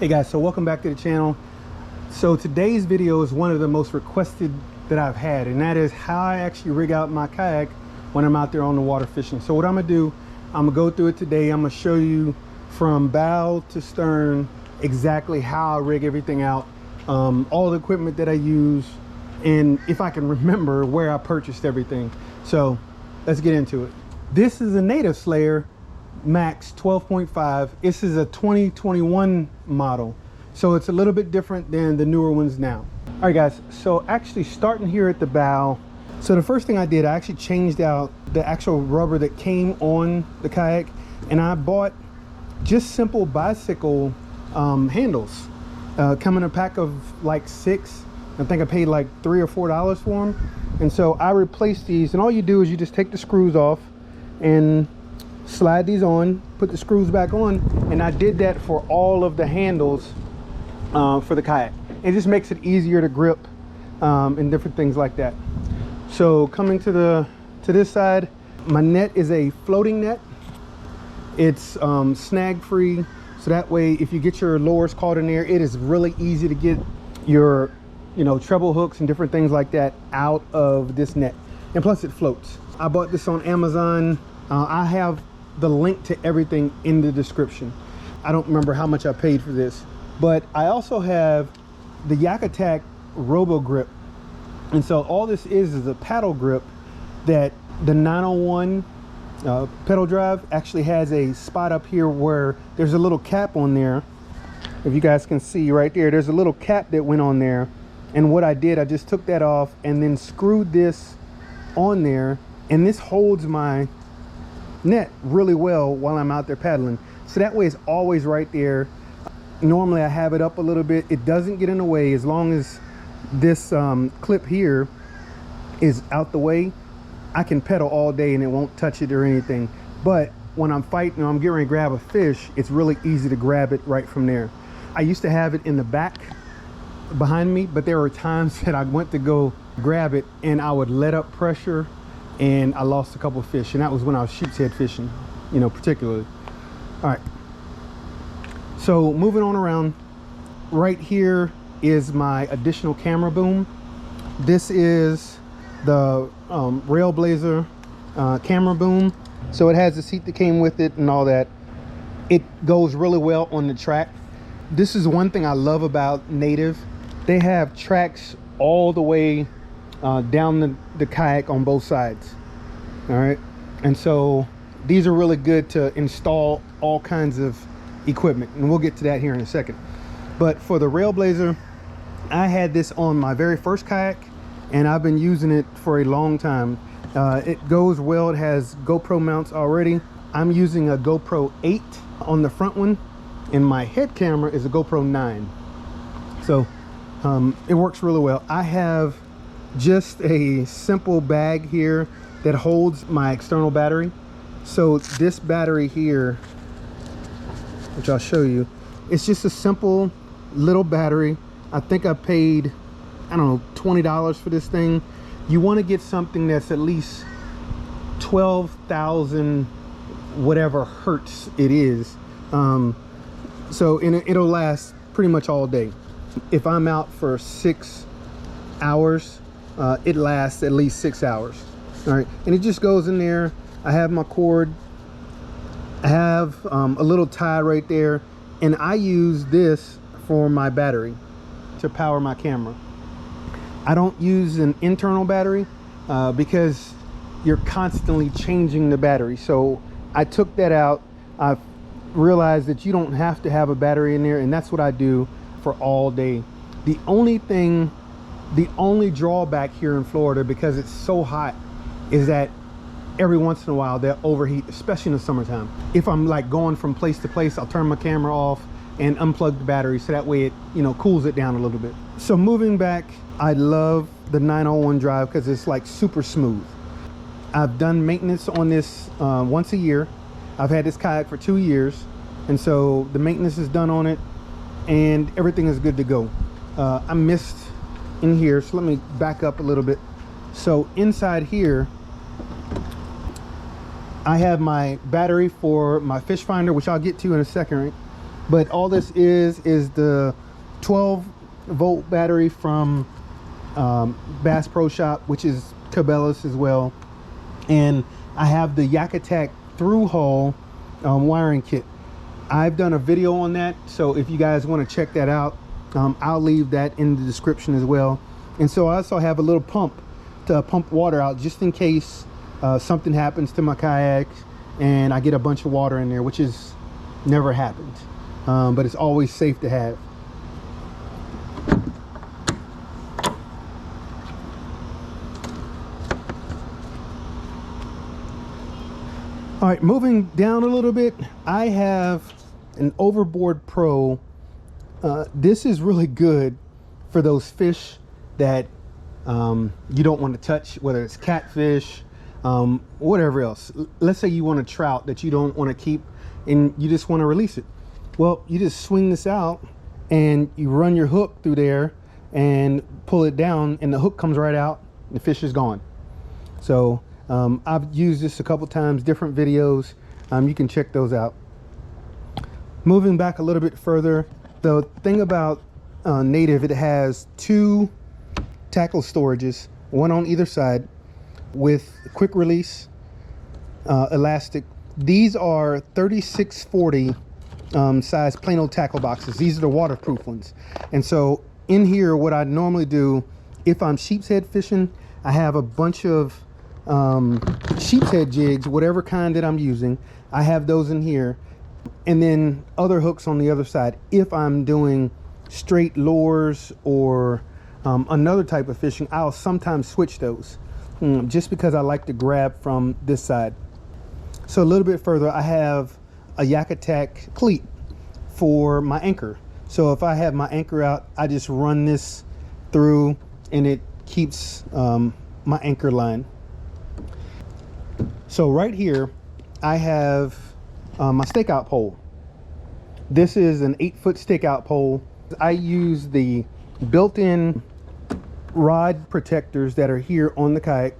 Hey guys, so welcome back to the channel. So today's video is one of the most requested that I've had, and that is how I actually rig out my kayak when I'm out there on the water fishing. So what I'm gonna do, I'm gonna go through it today. I'm gonna show you from bow to stern exactly how I rig everything out, all the equipment that I use, and if I can remember where I purchased everything. So let's get into it. This is a Native Slayer Max 12.5. This is a 2021 model, so it's a little bit different than the newer ones now. All right guys, so actually starting here at the bow, so the first thing I did, I actually changed out the actual rubber that came on the kayak, and I bought just simple bicycle handles, come in a pack of like 6. I think I paid like $3 or $4 for them, and so I replaced these. And all you do is you just take the screws off and slide these on, put the screws back on, and I did that for all of the handles for the kayak. It just makes it easier to grip and different things like that. So coming to this side, my net is a floating net. It's snag free, so that way if you get your lures caught in there, it is really easy to get your treble hooks and different things like that out of this net, and plus it floats. I bought this on Amazon. I have the link to everything in the description. I don't remember how much I paid for this, but I also have the Yak Attack Robo Grip, and so all this is a paddle grip that the 901 pedal drive actually has a spot up here where there's a little cap on there. If you guys can see right there, there's a little cap that went on there, and what I did, I just took that off and then screwed this on there, and this holds my net really well while I'm out there paddling, so that way it's always right there. Normally I have it up a little bit, it doesn't get in the way. As long as this clip here is out the way, I can pedal all day and it won't touch it or anything. But when I'm fighting or I'm getting ready to grab a fish, it's really easy to grab it right from there. I used to have it in the back behind me, but there were times that I went to go grab it and I would let up pressure and I lost a couple of fish, and that was when I was sheep's head fishing, particularly. All right, so moving on around, right here is my additional camera boom. This is the Railblazer camera boom. So it has the seat that came with it and all that. It goes really well on the track. This is one thing I love about Native. They have tracks all the way down the kayak on both sides. All right, and so these are really good to install all kinds of equipment, and we'll get to that here in a second. But for the Railblazer, I had this on my very first kayak, and I've been using it for a long time. It goes well. It has GoPro mounts already. I'm using a GoPro 8 on the front one, and my head camera is a GoPro 9. So it works really well. I have just a simple bag here that holds my external battery. So this battery here, which I'll show you, it's just a simple little battery. I think I paid, I don't know, $20 for this thing. You want to get something that's at least 12,000 whatever hertz it is, so it'll last pretty much all day. If I'm out for 6 hours, it lasts at least 6 hours. All right, and it just goes in there. I have my cord, I have a little tie right there, and I use this for my battery to power my camera. I don't use an internal battery because you're constantly changing the battery, so I took that out. I realized that you don't have to have a battery in there, and that's what I do for all day. The only drawback here in Florida, because it's so hot, is that every once in a while they'll overheat, especially in the summertime. If I'm like going from place to place, I'll turn my camera off and unplug the battery, so that way it cools it down a little bit. So moving back, I love the 901 drive because it's like super smooth. I've done maintenance on this once a year. I've had this kayak for 2 years, and so the maintenance is done on it and everything is good to go. I missed in here, so let me back up a little bit. So inside here I have my battery for my fish finder, which I'll get to in a second, right? But all this is the 12-volt battery from Bass Pro Shop, which is Cabela's as well. And I have the Yak Attack through hole wiring kit. I've done a video on that, so if you guys want to check that out, I'll leave that in the description as well. And so I also have a little pump to pump water out just in case something happens to my kayak and I get a bunch of water in there, which has never happened, but it's always safe to have. All right, moving down a little bit, I have an Overboard Pro. This is really good for those fish that you don't want to touch, whether it's catfish, whatever else. Let's say you want a trout that you don't want to keep and you just want to release it. Well, you just swing this out and you run your hook through there and pull it down, and the hook comes right out, the fish is gone. So I've used this a couple times, different videos. You can check those out. Moving back a little bit further, the thing about Native, it has 2 tackle storages, one on either side with quick release elastic. These are 3640 size plain old tackle boxes. These are the waterproof ones. And so in here, what I normally do if I'm sheep's head fishing, I have a bunch of sheep's head jigs, whatever kind that I'm using. I have those in here, and then other hooks on the other side if I'm doing straight lures or another type of fishing. I'll sometimes switch those just because I like to grab from this side. So a little bit further, I have a Yak Attack cleat for my anchor. So if I have my anchor out, I just run this through and it keeps my anchor line. So right here I have my stakeout pole. This is an 8-foot stakeout pole. I use the built-in rod protectors that are here on the kayak.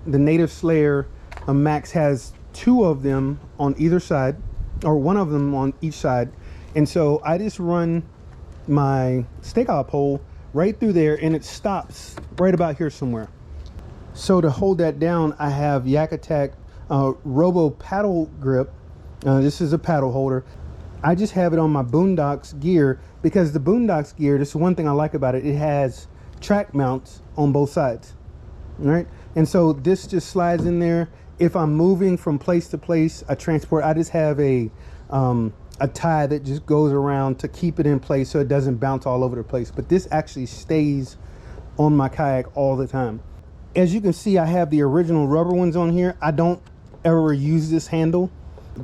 The Native Slayer Max has 2 of them on either side, or 1 of them on each side. And so I just run my stakeout pole right through there and it stops right about here somewhere. So to hold that down, I have Yak Attack Robo paddle grip. This is a paddle holder. I just have it on my Boondocks gear because the Boondocks gear, this is one thing I like about it, it has track mounts on both sides. All right, and so this just slides in there. If I'm moving from place to place, I just have a tie that just goes around to keep it in place so it doesn't bounce all over the place. But this actually stays on my kayak all the time. As you can see, I have the original rubber ones on here. I don't ever use this handle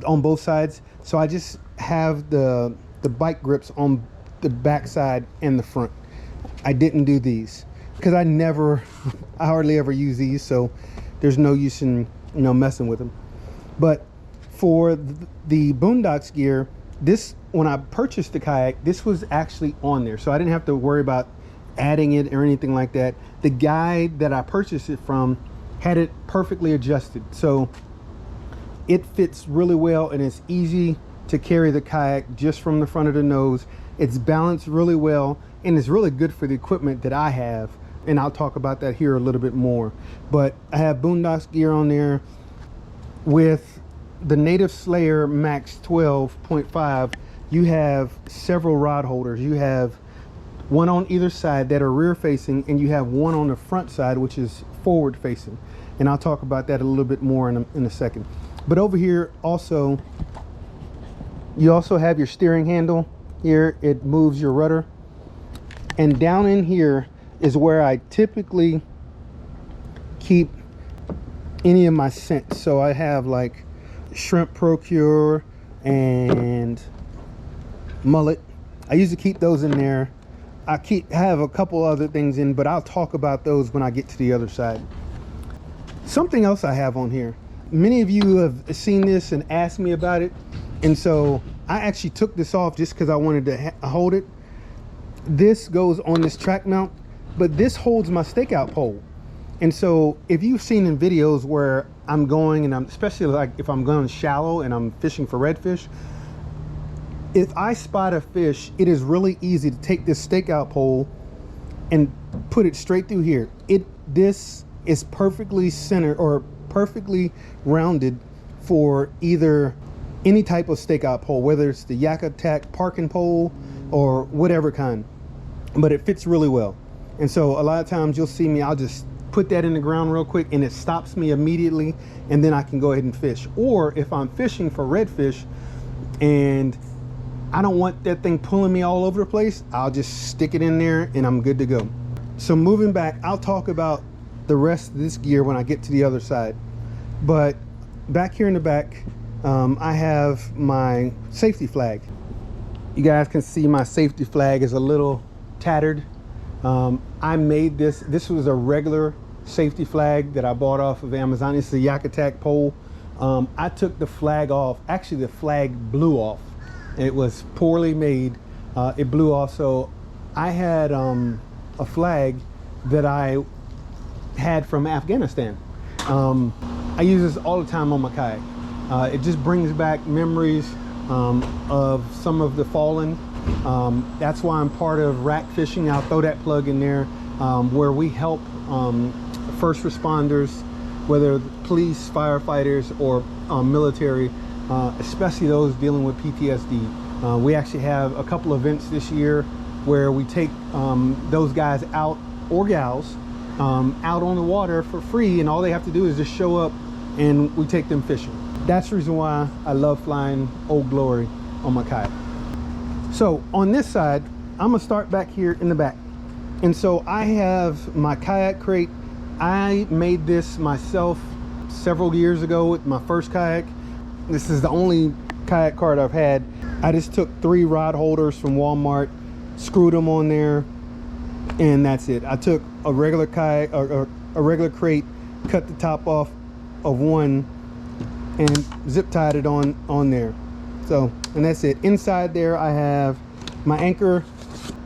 on both sides, so I just have the bike grips on the back side and the front. I didn't do these because I hardly ever use these, so there's no use in messing with them. But for the Boondocks gear, this, when I purchased the kayak, this was actually on there, so I didn't have to worry about adding it or anything like that. The guy that I purchased it from had it perfectly adjusted, so it fits really well and it's easy to carry the kayak just from the front of the nose. It's balanced really well and it's really good for the equipment that I have, and I'll talk about that here a little bit more. But I have Boondocks gear on there. With the Native Slayer Max 12.5, you have several rod holders. You have one on either side that are rear facing, and you have one on the front side which is forward facing, and I'll talk about that a little bit more in a second. But over here also, you also have your steering handle here. It moves your rudder, and down in here is where I typically keep any of my scents. So I have like shrimp procure and mullet. I usually keep those in there. I have a couple other things in, but I'll talk about those when I get to the other side. Something else I have on here, many of you have seen this and asked me about it, and so I actually took this off just because I wanted to hold it. This goes on this track mount, but this holds my stakeout pole. And so if you've seen in videos where I'm going, and especially like if I'm going shallow and I'm fishing for redfish, if I spot a fish, it is really easy to take this stakeout pole and put it straight through here. This is perfectly centered or perfectly rounded for either any type of stakeout pole, whether it's the Yak Attack parking pole or whatever kind, but it fits really well. And so a lot of times you'll see me, I'll just put that in the ground real quick and it stops me immediately, and then I can go ahead and fish. Or if I'm fishing for redfish and I don't want that thing pulling me all over the place, I'll just stick it in there and I'm good to go. So moving back, I'll talk about the rest of this gear when I get to the other side. But back here in the back, I have my safety flag. You guys can see my safety flag is a little tattered. I made this was a regular safety flag that I bought off of Amazon. It's a Yak Attack pole. I took the flag off. Actually, the flag blew off. It was poorly made. It blew off. So I had a flag that I had from Afghanistan. I use this all the time on my kayak. It just brings back memories of some of the fallen. That's why I'm part of rack fishing. I'll throw that plug in there, where we help first responders, whether police, firefighters, or military, especially those dealing with PTSD. We actually have a couple events this year where we take those guys out, or gals, out on the water for free, and all they have to do is just show up and we take them fishing. That's the reason why I love flying Old Glory on my kayak. So on this side, I'm gonna start back here in the back. And so I have my kayak crate. I made this myself several years ago with my first kayak. This is the only kayak cart I've had. I just took 3 rod holders from Walmart, screwed them on there, and that's it. I took a regular kayak or a regular crate, cut the top off of one, and zip tied it on there. So, and that's it. Inside there I have my anchor.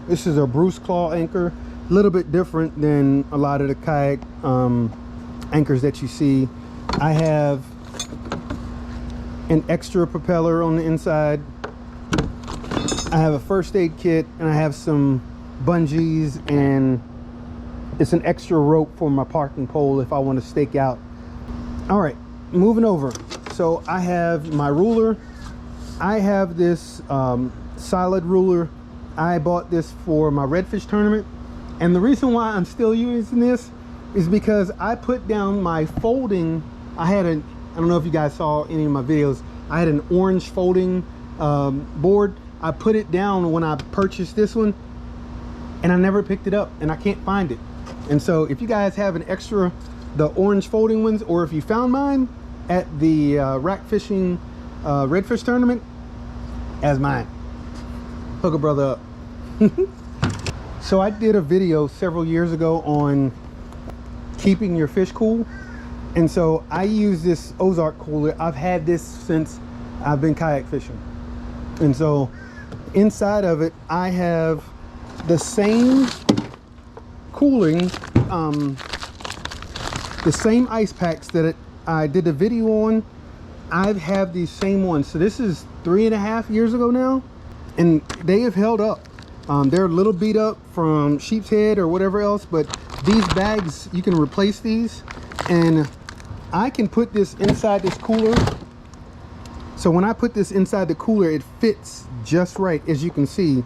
This is a Bruce Claw anchor, a little bit different than a lot of the kayak anchors that you see. I have an extra propeller on the inside. I have a first aid kit, and I have some bungees, and it's an extra rope for my parking pole if I want to stake out. All right, moving over. So I have my ruler. I have this solid ruler. I bought this for my redfish tournament, and the reason why I'm still using this is because I put down my folding. I don't know if you guys saw any of my videos, I had an orange folding board. I put it down when I purchased this one, and I never picked it up, and I can't find it. And so if you guys have an extra, the orange folding ones, or if you found mine at the rack fishing redfish tournament, as mine, hook a brother up. So I did a video several years ago on keeping your fish cool, and so I use this Ozark cooler. I've had this since I've been kayak fishing, and so inside of it I have the same cooling, the same ice packs that I did a video on. I have these same ones. So this is 3.5 years ago now, and they have held up. They're a little beat up from sheep's head or whatever else, but these bags, you can replace these, and I can put this inside this cooler. So when I put this inside the cooler, it fits just right, as you can see,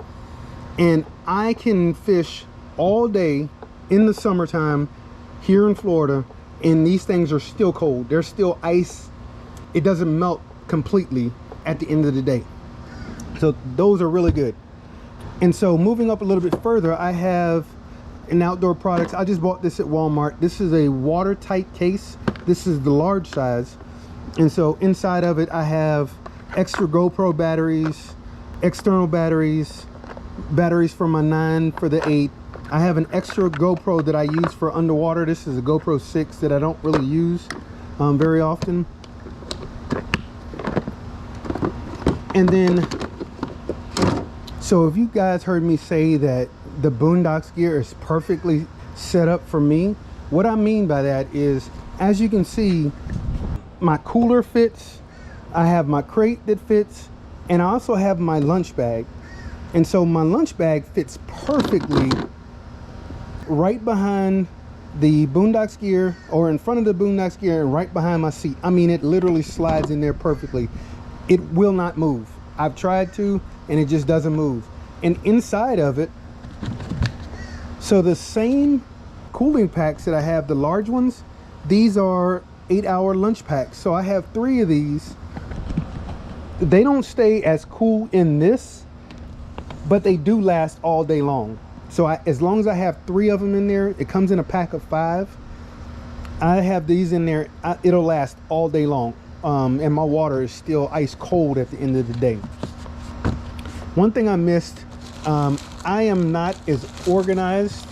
and I can fish all day in the summertime here in Florida, and these things are still cold. They're still ice. It doesn't melt completely at the end of the day. So those are really good. And so moving up a little bit further, I have an outdoor products. I just bought this at Walmart. This is a watertight case. This is the large size. And so inside of it, I have extra GoPro batteries, external batteries, batteries for my 9, for the 8. I have an extra GoPro that I use for underwater. This is a GoPro 6 that I don't really use very often. And then, so if you guys heard me say that the Boondocks gear is perfectly set up for me, what I mean by that is, as you can see, my cooler fits. I have my crate that fits. And I also have my lunch bag. And so my lunch bag fits perfectly right behind the Boondocks gear, or in front of the Boondocks gear and right behind my seat. I mean, it literally slides in there perfectly. It will not move. I've tried to, and it just doesn't move. And inside of it, so the same cooling packs that I have, the large ones, these are 8-hour lunch packs. So I have 3 of these. They don't stay as cool in this, but they do last all day long. So as long as I have 3 of them in there, it comes in a pack of 5. I have these in there, it'll last all day long. And my water is still ice cold at the end of the day. One thing I missed, I am not as organized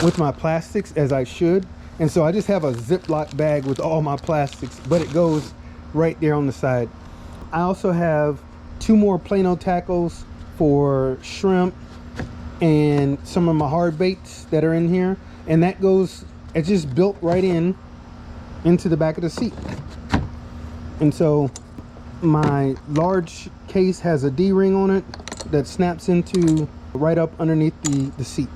with my plastics as I should. And so I just have a Ziploc bag with all my plastics, but it goes right there on the side. I also have 2 more Plano tackles for shrimp and some of my hard baits that are in here. And that goes, it's just built right into the back of the seat. And so my large case has a D-ring on it that snaps into right up underneath the seat.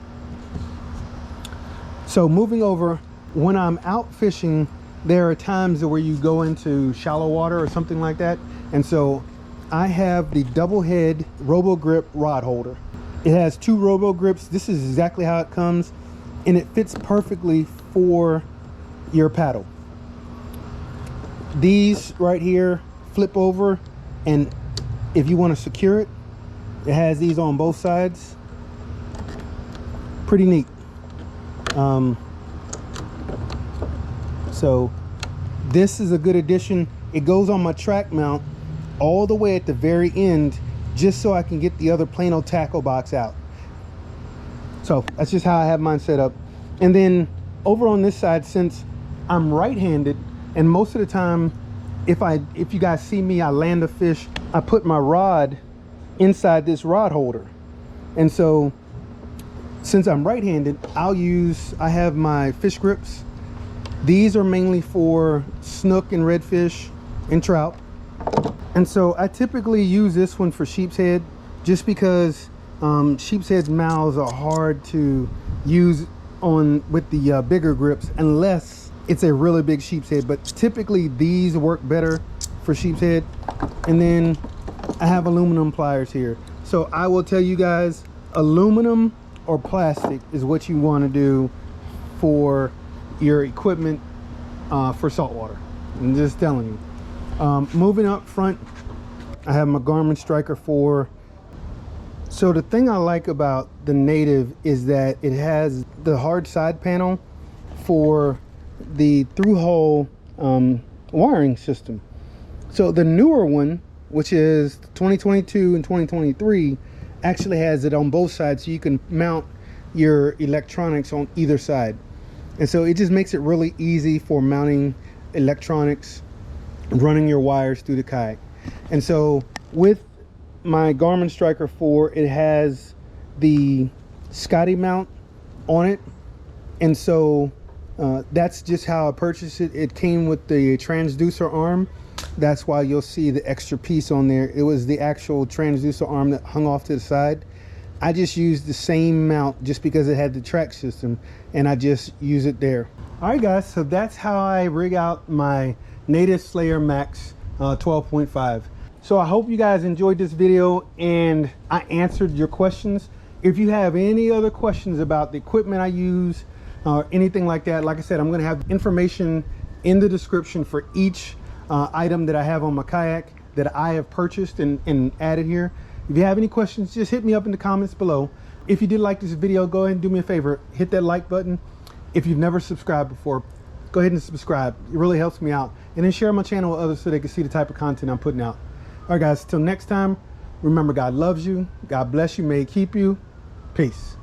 So moving over, when I'm out fishing, there are times where you go into shallow water or something like that. And so I have the double head Robo Grip rod holder. It has 2 Robo Grips. This is exactly how it comes, and it fits perfectly for your paddle. These right here flip over, and if you want to secure it, it has these on both sides. Pretty neat. So this is a good addition. It goes on my track mount all the way at the very end, just so I can get the other Plano tackle box out. So that's just how I have mine set up. And then over on this side, since I'm right-handed, and most of the time, if you guys see me, I land a fish, I put my rod inside this rod holder. And so since I'm right-handed, I have my fish grips. These are mainly for snook and redfish and trout. And so I typically use this one for sheep's head, just because sheep's head's mouths are hard to use with the bigger grips, unless it's a really big sheep's head. But typically these work better for sheep's head. And then I have aluminum pliers here. So I will tell you guys, aluminum or plastic is what you want to do for your equipment for saltwater. I'm just telling you. Moving up front, I have my Garmin Striker 4. So the thing I like about the Native is that it has the hard side panel for the through-hole wiring system. So the newer one, which is 2022 and 2023, actually has it on both sides, so you can mount your electronics on either side. And so it just makes it really easy for mounting electronics, running your wires through the kayak. And so with my Garmin Striker 4, it has the Scotty mount on it. And so that's just how I purchased it. It came with the transducer arm. That's why you'll see the extra piece on there. It was the actual transducer arm that hung off to the side. I just used the same mount just because it had the track system, and I just use it there. All right guys, so that's how I rig out my Native Slayer Max 12.5. So I hope you guys enjoyed this video and I answered your questions. If you have any other questions about the equipment I use or anything like that, like I said, I'm going to have information in the description for each item that I have on my kayak that I have purchased and added here. If you have any questions, just hit me up in the comments below. If you did like this video, go ahead and do me a favor, hit that like button. If you've never subscribed before, go ahead and subscribe. It really helps me out. And then share my channel with others so they can see the type of content I'm putting out. All right guys, till next time, remember God loves you, God bless you, may He keep you. Peace.